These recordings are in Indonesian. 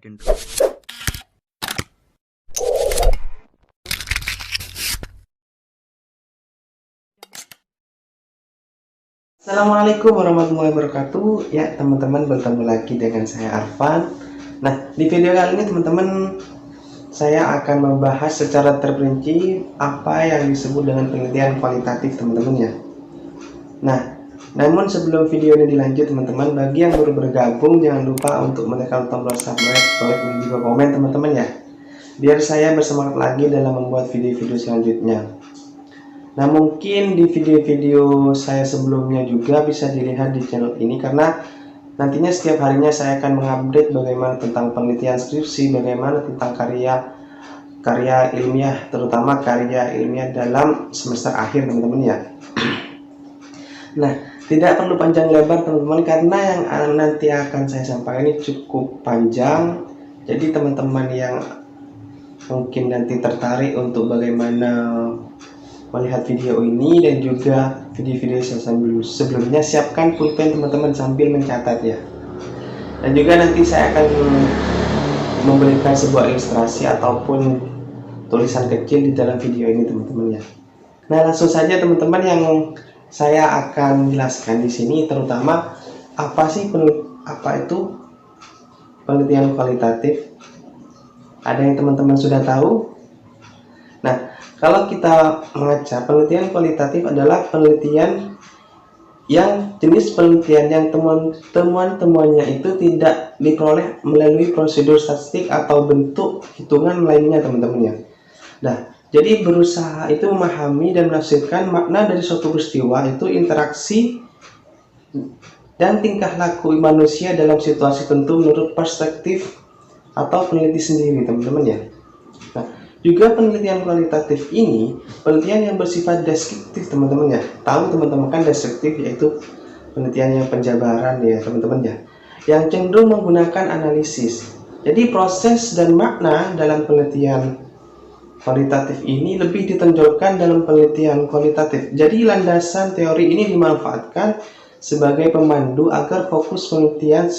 Assalamualaikum warahmatullahi wabarakatuh. Ya teman-teman, bertemu lagi dengan saya Arfan. Nah, di video kali ini teman-teman, saya akan membahas secara terperinci apa yang disebut dengan penelitian kualitatif teman-teman ya. Nah, namun sebelum video ini dilanjut teman-teman, bagi yang baru bergabung jangan lupa untuk menekan tombol subscribe, like, dan juga komen teman-teman ya, biar saya bersemangat lagi dalam membuat video-video selanjutnya. Nah, mungkin di video-video saya sebelumnya juga bisa dilihat di channel ini, karena nantinya setiap harinya saya akan mengupdate bagaimana tentang penelitian skripsi, bagaimana tentang karya ilmiah, terutama karya ilmiah dalam semester akhir teman-teman ya. Nah, tidak perlu panjang lebar teman-teman, karena yang nanti akan saya sampaikan ini cukup panjang. Jadi teman-teman yang mungkin nanti tertarik untuk bagaimana melihat video ini dan juga video-video saya sebelumnya, siapkan pulpen teman-teman sambil mencatat ya. Dan juga nanti saya akan memberikan sebuah ilustrasi ataupun tulisan kecil di dalam video ini teman-teman ya. Nah, langsung saja teman-teman, yang saya akan jelaskan di sini terutama apa itu penelitian kualitatif. Ada yang teman-teman sudah tahu? Nah, kalau kita mengaca, penelitian kualitatif adalah penelitian yang jenis penelitian yang temuan-temuannya itu tidak diperoleh melalui prosedur statistik atau bentuk hitungan lainnya teman-teman ya. Nah, jadi berusaha itu memahami dan menafsirkan makna dari suatu peristiwa, itu interaksi dan tingkah laku manusia dalam situasi tentu menurut perspektif atau peneliti sendiri teman-teman ya. Nah, juga penelitian kualitatif ini penelitian yang bersifat deskriptif teman-teman ya. Tahu teman-teman kan deskriptif yaitu penelitian yang penjabaran ya teman-teman ya, yang cenderung menggunakan analisis. Jadi proses dan makna dalam penelitian kualitatif ini lebih ditonjolkan dalam penelitian kualitatif. Jadi landasan teori ini dimanfaatkan sebagai pemandu agar fokus penelitian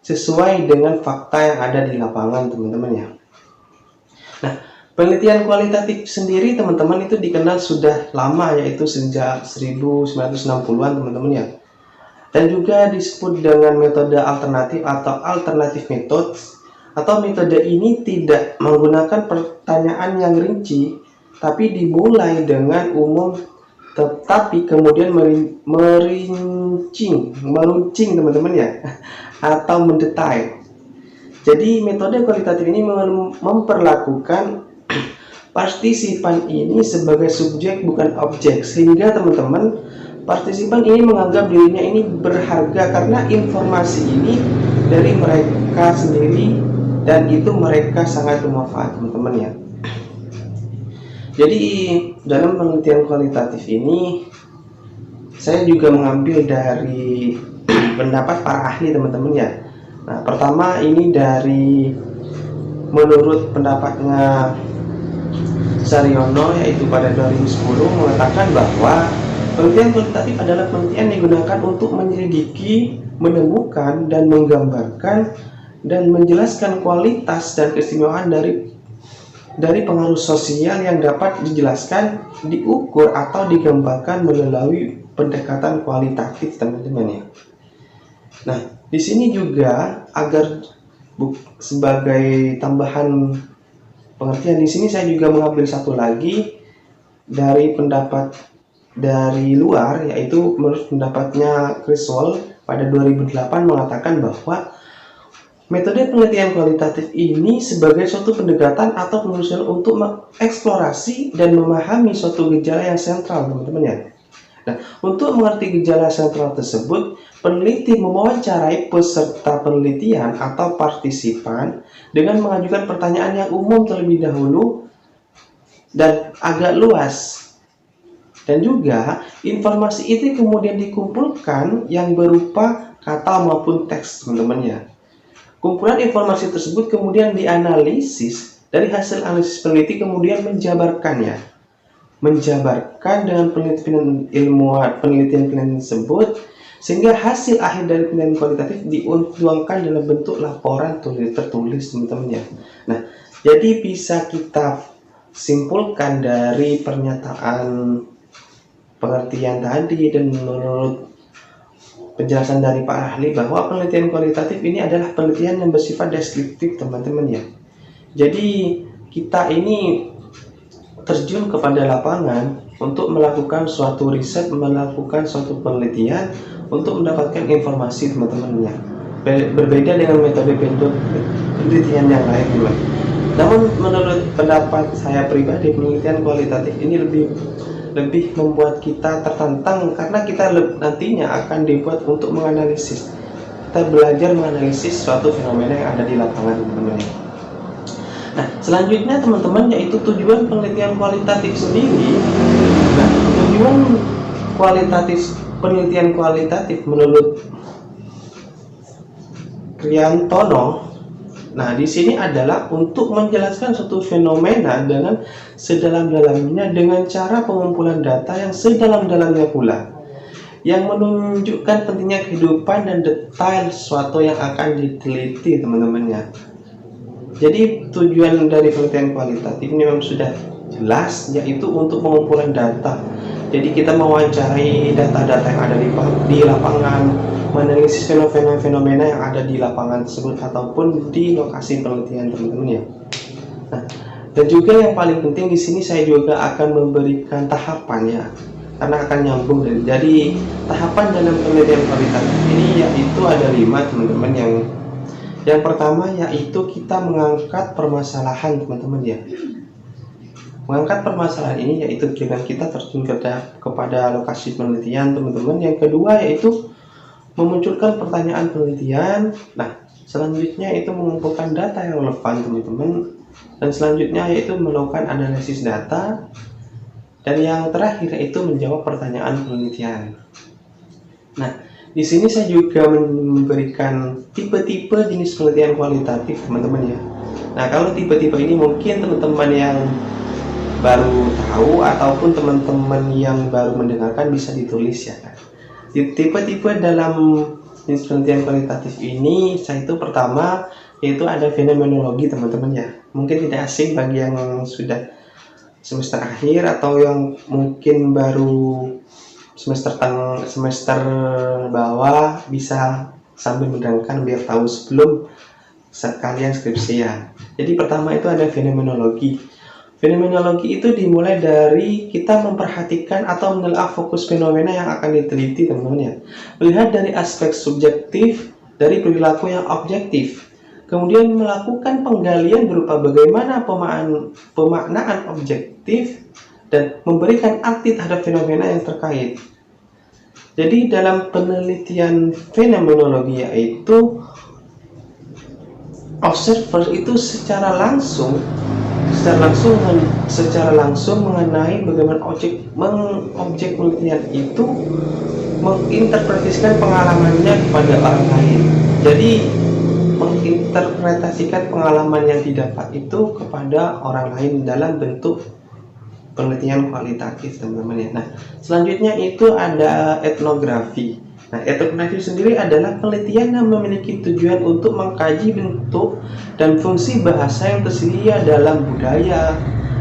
sesuai dengan fakta yang ada di lapangan teman-teman ya. Nah, penelitian kualitatif sendiri teman-teman itu dikenal sudah lama, yaitu sejak 1960-an teman-teman ya. Dan juga disebut dengan metode alternatif atau alternative methods, atau metode ini tidak menggunakan pertanyaan yang rinci, tapi dimulai dengan umum tetapi kemudian meruncing teman-teman ya, atau mendetail. Jadi metode kualitatif ini memperlakukan partisipan ini sebagai subjek bukan objek, sehingga teman-teman partisipan ini menganggap dirinya ini berharga karena informasi ini dari mereka sendiri dan itu mereka sangat bermanfaat teman-teman ya. Jadi dalam penelitian kualitatif ini saya juga mengambil dari pendapat para ahli teman-teman ya. Nah, pertama ini dari menurut pendapatnya Saryono, yaitu pada 2010 mengatakan bahwa penelitian kualitatif adalah penelitian yang digunakan untuk menyelidiki, menemukan dan menggambarkan dan menjelaskan kualitas dan keistimewaan dari pengaruh sosial yang dapat dijelaskan, diukur atau digambarkan melalui pendekatan kualitatif teman-teman ya. Nah, di sini juga agar sebagai tambahan pengertian, di sini saya juga mengambil satu lagi dari pendapat dari luar, yaitu menurut pendapatnya Criswell pada 2008 mengatakan bahwa metode penelitian kualitatif ini sebagai suatu pendekatan atau penelusuran untuk mengeksplorasi dan memahami suatu gejala yang sentral teman-teman ya. Nah, untuk mengerti gejala sentral tersebut, peneliti mewawancarai peserta penelitian atau partisipan dengan mengajukan pertanyaan yang umum terlebih dahulu dan agak luas. Dan juga informasi itu kemudian dikumpulkan yang berupa kata maupun teks teman-teman ya. Kumpulan informasi tersebut kemudian dianalisis, dari hasil analisis peneliti kemudian menjabarkannya. Menjabarkan dengan penelitian ilmuwan, penelitian tersebut sehingga hasil akhir dari penilaian kualitatif dituangkan dalam bentuk laporan tertulis teman-teman ya. Nah, jadi bisa kita simpulkan dari pernyataan pengertian tadi dan menurut penjelasan dari Pak Ahli bahwa penelitian kualitatif ini adalah penelitian yang bersifat deskriptif teman-teman ya. Jadi kita ini terjun kepada lapangan untuk melakukan suatu riset, melakukan suatu penelitian untuk mendapatkan informasi teman-teman ya. Berbeda dengan metode penelitian yang lain teman. Namun menurut pendapat saya pribadi, penelitian kualitatif ini lebih membuat kita tertantang karena kita nantinya akan dibuat untuk menganalisis. Kita belajar menganalisis suatu fenomena yang ada di lapangan teman-teman. Nah, selanjutnya teman-teman yaitu tujuan penelitian kualitatif sendiri. Nah, tujuan penelitian kualitatif menurut Kriantono, nah di sini adalah untuk menjelaskan suatu fenomena dengan sedalam-dalamnya dengan cara pengumpulan data yang sedalam-dalamnya pula, yang menunjukkan pentingnya kehidupan dan detail sesuatu yang akan diteliti teman-teman ya. Jadi tujuan dari penelitian kualitatif ini memang sudah jelas, yaitu untuk pengumpulan data. Jadi kita mewawancarai data-data yang ada di lapangan, menganalisis fenomena-fenomena yang ada di lapangan tersebut ataupun di lokasi penelitian teman-teman ya. Nah, dan juga yang paling penting di sini saya juga akan memberikan tahapan ya, karena akan nyambung. Jadi tahapan dalam penelitian kualitatif ini yaitu ada 5 teman-teman. Yang pertama yaitu kita mengangkat permasalahan teman-teman ya. Mengangkat permasalahan ini yaitu dengan kita terjun kepada lokasi penelitian teman-teman. Yang kedua yaitu memunculkan pertanyaan penelitian. Nah, selanjutnya itu mengumpulkan data yang relevan teman-teman. Dan selanjutnya yaitu melakukan analisis data. Dan yang terakhir yaitu menjawab pertanyaan penelitian. Nah, di sini saya juga memberikan tipe-tipe jenis penelitian kualitatif teman-teman ya. Nah, kalau tipe-tipe ini mungkin teman-teman yang baru tahu ataupun teman-teman yang baru mendengarkan bisa ditulis ya. Tipe-tipe dalam jenis penelitian kualitatif ini, saya itu pertama yaitu ada fenomenologi teman-teman ya. Mungkin tidak asing bagi yang sudah semester akhir atau yang mungkin baru semester bawah, bisa sambil mendengarkan biar tahu sebelum kalian skripsi ya. Jadi pertama itu ada fenomenologi. Fenomenologi itu dimulai dari kita memperhatikan atau menelaah fokus fenomena yang akan diteliti teman-teman ya. Melihat dari aspek subjektif dari perilaku yang objektif. Kemudian melakukan penggalian berupa bagaimana pemaknaan objektif dan memberikan arti terhadap fenomena yang terkait. Jadi dalam penelitian fenomenologi yaitu observer itu secara langsung mengenai bagaimana objek penelitian itu menginterpretasikan pengalamannya kepada orang lain. Jadi menginterpretasikan pengalaman yang didapat itu kepada orang lain dalam bentuk penelitian kualitatif teman-teman ya. Nah, selanjutnya itu ada etnografi. Nah, etnografi sendiri adalah penelitian yang memiliki tujuan untuk mengkaji bentuk dan fungsi bahasa yang tersedia dalam budaya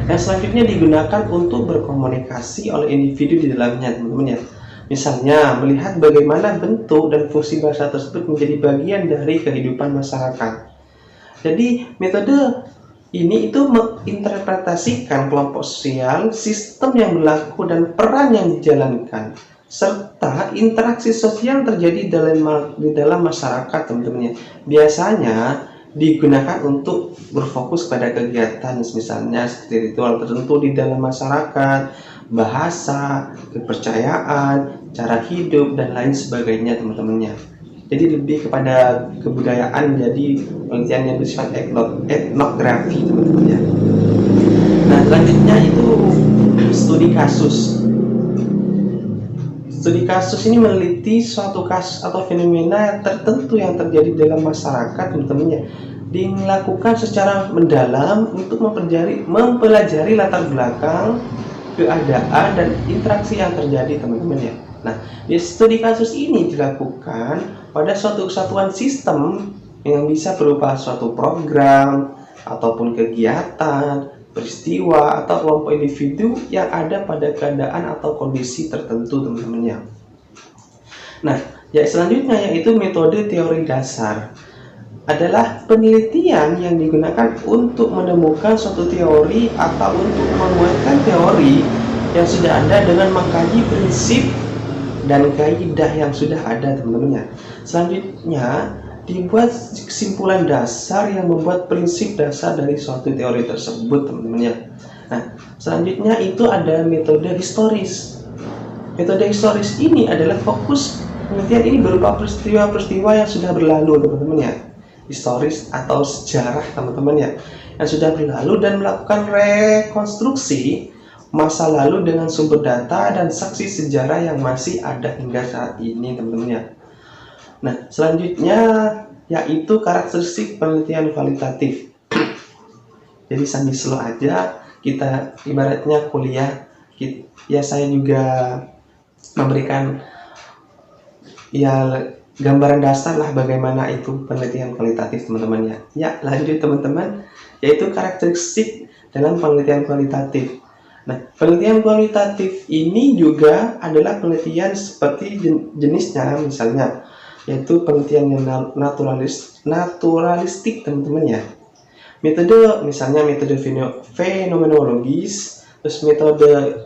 yang selanjutnya digunakan untuk berkomunikasi oleh individu di dalamnya teman-teman ya. Misalnya, melihat bagaimana bentuk dan fungsi bahasa tersebut menjadi bagian dari kehidupan masyarakat. Jadi, metode ini itu menginterpretasikan kelompok sosial, sistem yang berlaku dan peran yang dijalankan, serta interaksi sosial yang terjadi di dalam masyarakat teman-teman. Biasanya digunakan untuk berfokus pada kegiatan misalnya seperti ritual tertentu di dalam masyarakat, bahasa, kepercayaan, cara hidup dan lain sebagainya teman-temannya. Jadi lebih kepada kebudayaan, jadi penelitian yang bersifat etnografi teman-teman ya. Nah, selanjutnya itu studi kasus. Studi kasus ini meneliti suatu kasus atau fenomena tertentu yang terjadi dalam masyarakat teman-teman ya. Dilakukan secara mendalam untuk mempelajari latar belakang, keadaan dan interaksi yang terjadi teman-teman ya. Nah, di studi kasus ini dilakukan pada suatu kesatuan sistem yang bisa berupa suatu program ataupun kegiatan, peristiwa atau kelompok individu yang ada pada keadaan atau kondisi tertentu, teman-teman ya. Nah, ya selanjutnya yaitu metode teori dasar adalah penelitian yang digunakan untuk menemukan suatu teori atau untuk menguatkan teori yang sudah ada dengan mengkaji prinsip dan kaidah yang sudah ada, teman-teman ya. Selanjutnya dibuat kesimpulan dasar yang membuat prinsip dasar dari suatu teori tersebut, teman-teman ya. Nah, selanjutnya itu ada metode historis. Metode historis ini adalah fokus penelitian ini berupa peristiwa-peristiwa yang sudah berlalu, teman-teman ya. Historis atau sejarah, teman-teman ya, yang sudah berlalu dan melakukan rekonstruksi masa lalu dengan sumber data dan saksi sejarah yang masih ada hingga saat ini, teman-teman ya. Nah, selanjutnya yaitu karakteristik penelitian kualitatif. Jadi sambil slow aja, kita ibaratnya kuliah, ya saya juga memberikan ya gambaran dasar lah bagaimana itu penelitian kualitatif, teman-teman ya. Ya, lanjut teman-teman, yaitu karakteristik dalam penelitian kualitatif. Nah, penelitian kualitatif ini juga adalah penelitian seperti jenisnya, misalnya yaitu penelitian yang naturalistik, teman-teman ya. Metode misalnya metode fenomenologis, terus metode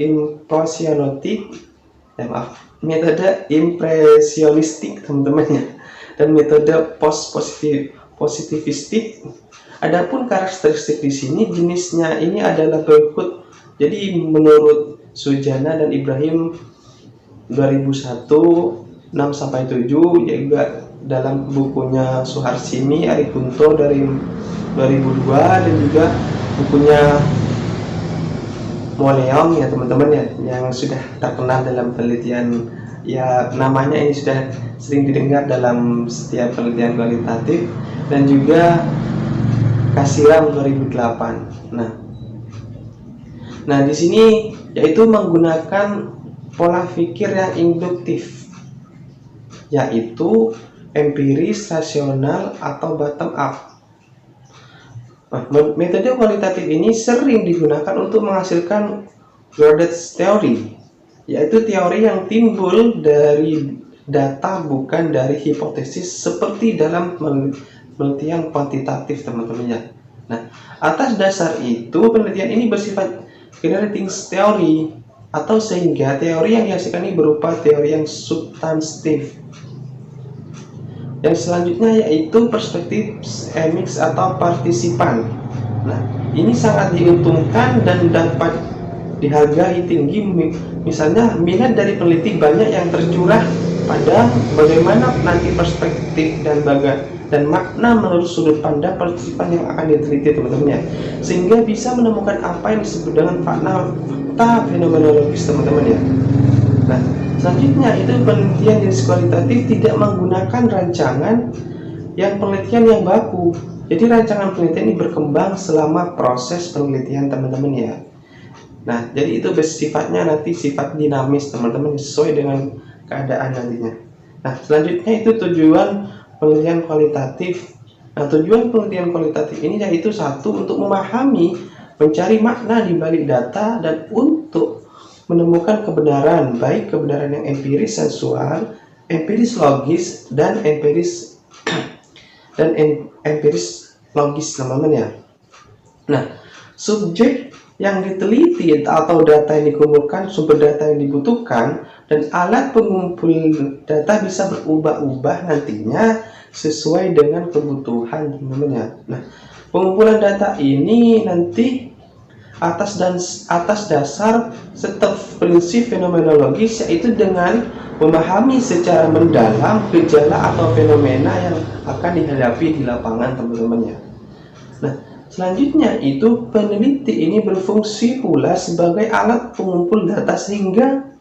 metode impresionistik, teman-teman ya, dan metode positivistik. Adapun karakteristik di sini jenisnya ini adalah berikut. Jadi menurut Sujana dan Ibrahim 2001 6-7, juga dalam bukunya Suharsini Arikunto dari 2002, dan juga bukunya Moleong ya teman-teman ya, yang sudah terkenal dalam penelitian ya, namanya ini sudah sering didengar dalam setiap penelitian kualitatif, dan juga Kasiram 2008. Nah, di sini yaitu menggunakan pola pikir yang induktif, yaitu empiris, rasional, atau bottom up. Nah, metode kualitatif ini sering digunakan untuk menghasilkan grounded theory, yaitu teori yang timbul dari data bukan dari hipotesis seperti dalam penelitian kuantitatif, teman-teman ya. Nah, atas dasar itu penelitian ini bersifat generating theory, atau sehingga teori yang dihasilkan ini berupa teori yang substantif. Yang selanjutnya yaitu perspektif emix atau partisipan. Nah, ini sangat diuntungkan dan dapat dihargai tinggi. Misalnya minat dari peneliti banyak yang tercurah pada bagaimana nanti perspektif dan makna menurut sudut pandang partisipan yang akan diteliti, teman-teman ya, sehingga bisa menemukan apa yang disebut dengan fakta fenomenologis, teman-teman ya. Nah, selanjutnya itu penelitian jenis kualitatif tidak menggunakan rancangan penelitian yang baku. Jadi rancangan penelitian ini berkembang selama proses penelitian, teman-teman ya. Nah, jadi itu bersifatnya nanti sifat dinamis, teman-teman, sesuai dengan keadaan nantinya. Nah, selanjutnya itu tujuan penelitian kualitatif. Nah, tujuan penelitian kualitatif ini yaitu satu, untuk memahami, mencari makna di balik data, dan untuk menemukan kebenaran, baik kebenaran yang empiris sensual, empiris logis, dan empiris logis, teman-teman ya. Nah, subjek yang diteliti atau data yang dikumpulkan, sumber data yang dibutuhkan, dan alat pengumpul data bisa berubah-ubah nantinya sesuai dengan kebutuhan, teman-teman ya. Nah, pengumpulan data ini nanti atas dasar setep prinsip fenomenologis, yaitu dengan memahami secara mendalam gejala atau fenomena yang akan dihadapi di lapangan, teman-teman ya. Nah, selanjutnya itu peneliti ini berfungsi pula sebagai alat pengumpul data, sehingga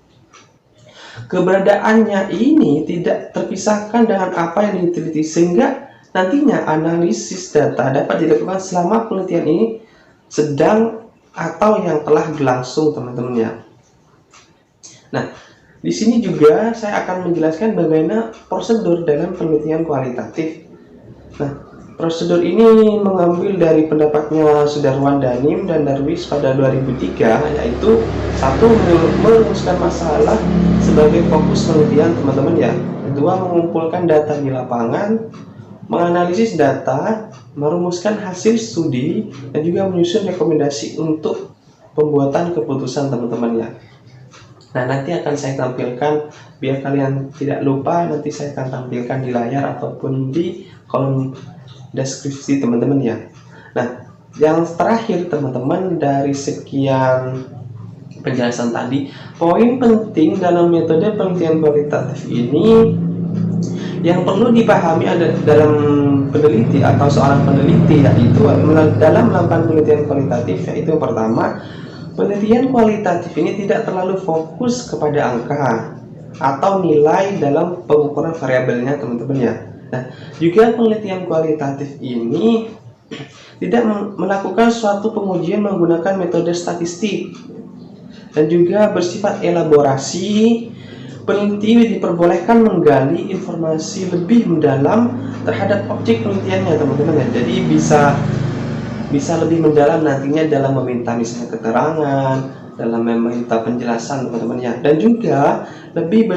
keberadaannya ini tidak terpisahkan dengan apa yang diteliti, sehingga nantinya analisis data dapat dilakukan selama penelitian ini sedang atau yang telah berlangsung, teman-teman ya. Nah, Di sini juga saya akan menjelaskan bagaimana prosedur dalam penelitian kualitatif. Nah, prosedur ini mengambil dari pendapatnya Sudarwan Danim dan Darwis pada 2003, yaitu satu, merumuskan masalah sebagai fokus penelitian teman-teman ya. Kedua, mengumpulkan data di lapangan, menganalisis data, merumuskan hasil studi, dan juga menyusun rekomendasi untuk pembuatan keputusan teman-teman ya. Nah, nanti akan saya tampilkan, biar kalian tidak lupa, nanti saya akan tampilkan di layar ataupun di kolom deskripsi teman-teman ya. Nah, yang terakhir teman-teman, dari sekian penjelasan tadi, poin penting dalam metode penelitian kualitatif ini yang perlu dipahami ada dalam peneliti atau seorang peneliti, yaitu dalam melakukan penelitian kualitatif, yaitu yang pertama, penelitian kualitatif ini tidak terlalu fokus kepada angka atau nilai dalam pengukuran variabelnya teman-teman ya. Nah, juga penelitian kualitatif ini tidak melakukan suatu pengujian menggunakan metode statistik dan juga bersifat elaborasi. Peneliti diperbolehkan menggali informasi lebih mendalam terhadap objek penelitiannya teman-teman ya. Jadi bisa lebih mendalam nantinya dalam meminta misalnya keterangan, dalam meminta penjelasan teman-teman ya. Dan juga lebih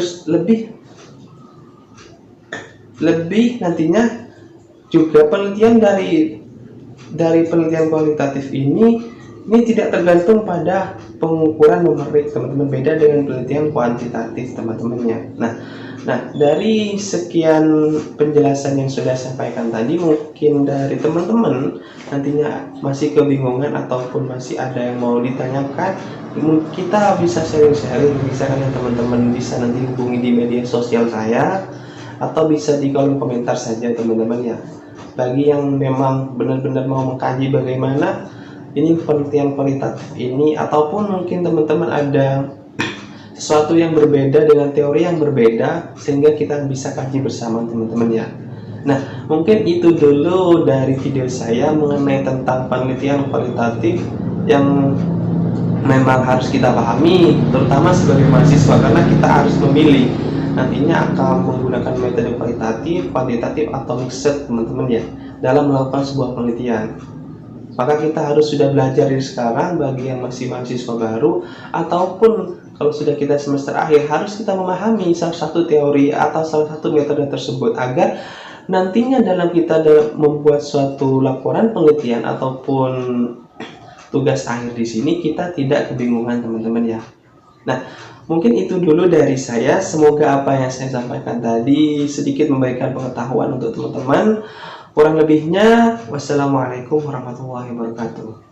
nantinya juga penelitian dari penelitian kualitatif ini tidak tergantung pada pengukuran numerik teman-teman, beda dengan penelitian kuantitatif teman-teman ya. Nah, dari sekian penjelasan yang sudah saya sampaikan tadi, mungkin dari teman-teman nantinya masih kebingungan ataupun masih ada yang mau ditanyakan, kita bisa sharing-sharing, bisa kalian teman-teman bisa nanti hubungi di media sosial saya atau bisa di kolom komentar saja teman-teman ya. Bagi yang memang benar-benar mau mengkaji bagaimana ini penelitian kualitatif ini, ataupun mungkin teman-teman ada sesuatu yang berbeda dengan teori yang berbeda, sehingga kita bisa kaji bersama teman-teman ya. Nah, mungkin itu dulu dari video saya mengenai tentang penelitian kualitatif yang memang harus kita pahami, terutama sebagai mahasiswa, karena kita harus memilih nantinya akan menggunakan metode kualitatif, kuantitatif, atau mixed teman-teman ya, dalam melakukan sebuah penelitian. Maka kita harus sudah belajar dari sekarang bagi yang masih mahasiswa baru, ataupun kalau sudah kita semester akhir, harus kita memahami salah satu teori atau salah satu metode tersebut, agar nantinya dalam kita membuat suatu laporan penelitian ataupun tugas akhir di sini, kita tidak kebingungan teman-teman ya. Nah, mungkin itu dulu dari saya. Semoga apa yang saya sampaikan tadi sedikit memberikan pengetahuan untuk teman-teman. Kurang lebihnya, wassalamualaikum warahmatullahi wabarakatuh.